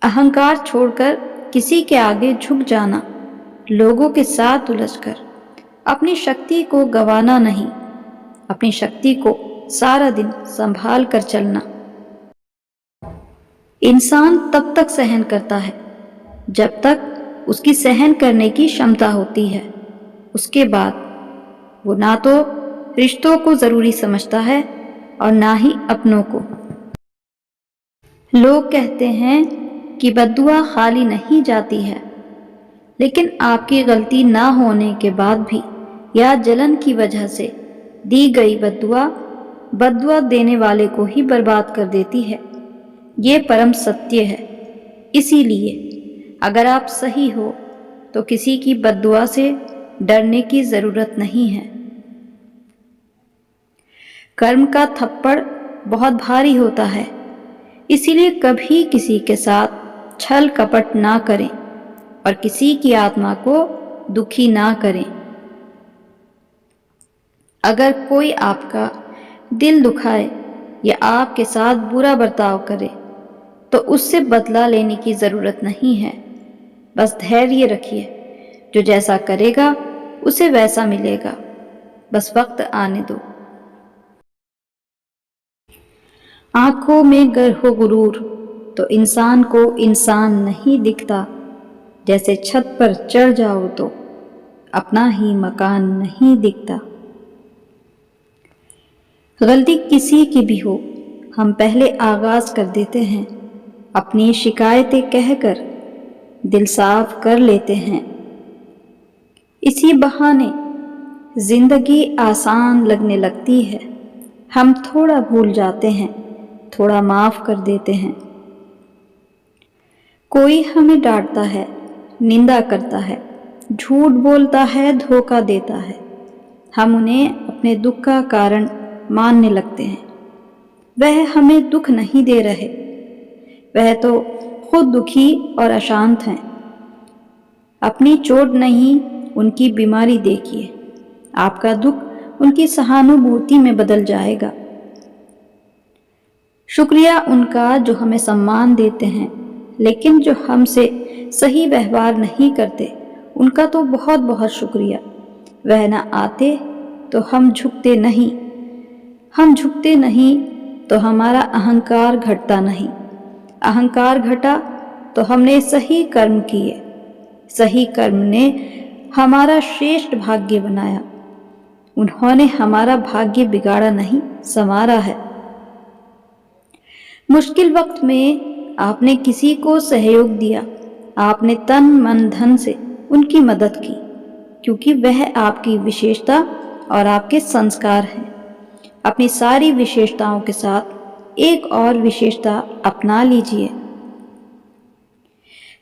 अहंकार छोड़कर किसी के आगे झुक जाना, लोगों के साथ उलझकर अपनी शक्ति को गंवाना नहीं, अपनी शक्ति को सारा दिन संभाल कर चलना। इंसान तब तक सहन करता है जब तक उसकी सहन करने की क्षमता होती है। उसके बाद वो ना तो रिश्तों को जरूरी समझता है और ना ही अपनों को। लोग कहते हैं कि बद्दुआ खाली नहीं जाती है, लेकिन आपकी गलती ना होने के बाद भी या जलन की वजह से दी गई बद्दुआ देने वाले को ही बर्बाद कर देती है। ये परम सत्य है। इसीलिए अगर आप सही हो तो किसी की बद्दुआ से डरने की जरूरत नहीं है। कर्म का थप्पड़ बहुत भारी होता है, इसीलिए कभी किसी के साथ छल कपट ना करें और किसी की आत्मा को दुखी ना करें। अगर कोई आपका दिल दुखाए या आपके साथ बुरा बर्ताव करे तो उससे बदला लेने की जरूरत नहीं है। बस धैर्य रखिए, जो जैसा करेगा उसे वैसा मिलेगा। बस वक्त आने दो। आंखों में गर हो गुरूर तो इंसान को इंसान नहीं दिखता। जैसे छत पर चढ़ जाओ तो अपना ही मकान नहीं दिखता। गलती किसी की भी हो, हम पहले आगाज कर देते हैं। अपनी शिकायतें कहकर दिल साफ कर लेते हैं। इसी बहाने जिंदगी आसान लगने लगती है। हम थोड़ा भूल जाते हैं, थोड़ा माफ कर देते हैं। कोई हमें डांटता है, निंदा करता है, झूठ बोलता है, धोखा देता है। हम उन्हें अपने दुख का कारण मानने लगते हैं। वह हमें दुख नहीं दे रहे, वह तो खुद दुखी और अशांत हैं। अपनी चोट नहीं, उनकी बीमारी देखिए। आपका दुख उनकी सहानुभूति में बदल जाएगा। शुक्रिया उनका जो हमें सम्मान देते हैं, लेकिन जो हमसे सही व्यवहार नहीं करते उनका तो बहुत बहुत शुक्रिया। वह न आते तो हम झुकते नहीं, हम झुकते नहीं तो हमारा अहंकार घटता नहीं। अहंकार घटा तो हमने सही कर्म किए। सही कर्म ने हमारा श्रेष्ठ भाग्य बनाया। उन्होंने हमारा भाग्य बिगाड़ा नहीं, संवारा है। मुश्किल वक्त में आपने किसी को सहयोग दिया। आपने तन मन धन से उनकी मदद की, क्योंकि वह आपकी विशेषता और आपके संस्कार हैं। अपनी सारी विशेषताओं के साथ एक और विशेषता अपना लीजिए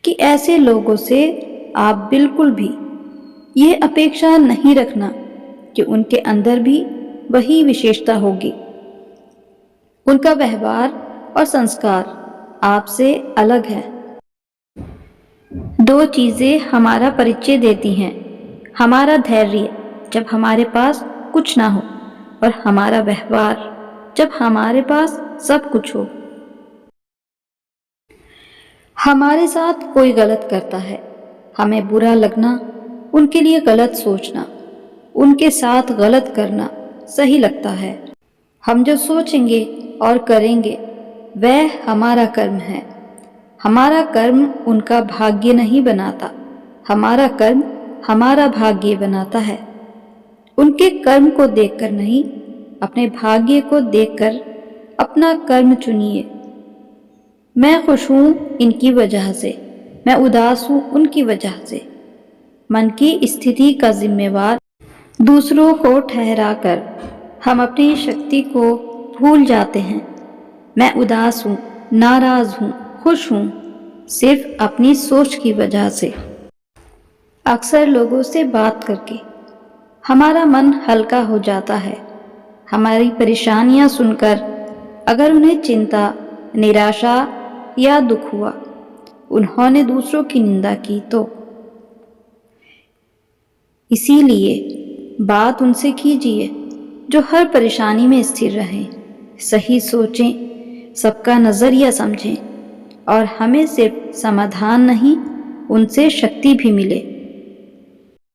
कि ऐसे लोगों से आप बिल्कुल भी ये अपेक्षा नहीं रखना कि उनके अंदर भी वही विशेषता होगी। उनका व्यवहार और संस्कार आपसे अलग है। दो चीजें हमारा परिचय देती हैं, हमारा धैर्य जब हमारे पास कुछ ना हो और हमारा व्यवहार जब हमारे पास सब कुछ हो। हमारे साथ कोई गलत करता है, हमें बुरा लगना, उनके लिए गलत सोचना, उनके साथ गलत करना सही लगता है। हम जो सोचेंगे और करेंगे वह हमारा कर्म है। हमारा कर्म उनका भाग्य नहीं बनाता, हमारा कर्म हमारा भाग्य बनाता है। उनके कर्म को देखकर नहीं, अपने भाग्य को देखकर अपना कर्म चुनिए। मैं खुश हूं इनकी वजह से, मैं उदास हूं उनकी वजह से। मन की स्थिति का जिम्मेवार दूसरों को ठहराकर हम अपनी शक्ति को भूल जाते हैं। मैं उदास हूं, नाराज हूं, खुश हूं, सिर्फ अपनी सोच की वजह से। अक्सर लोगों से बात करके हमारा मन हल्का हो जाता है। हमारी परेशानियां सुनकर अगर उन्हें चिंता, निराशा या दुख हुआ, उन्होंने दूसरों की निंदा की तो इसीलिए बात उनसे कीजिए जो हर परेशानी में स्थिर रहें, सही सोचें, सबका नजरिया समझें और हमें सिर्फ समाधान नहीं, उनसे शक्ति भी मिले।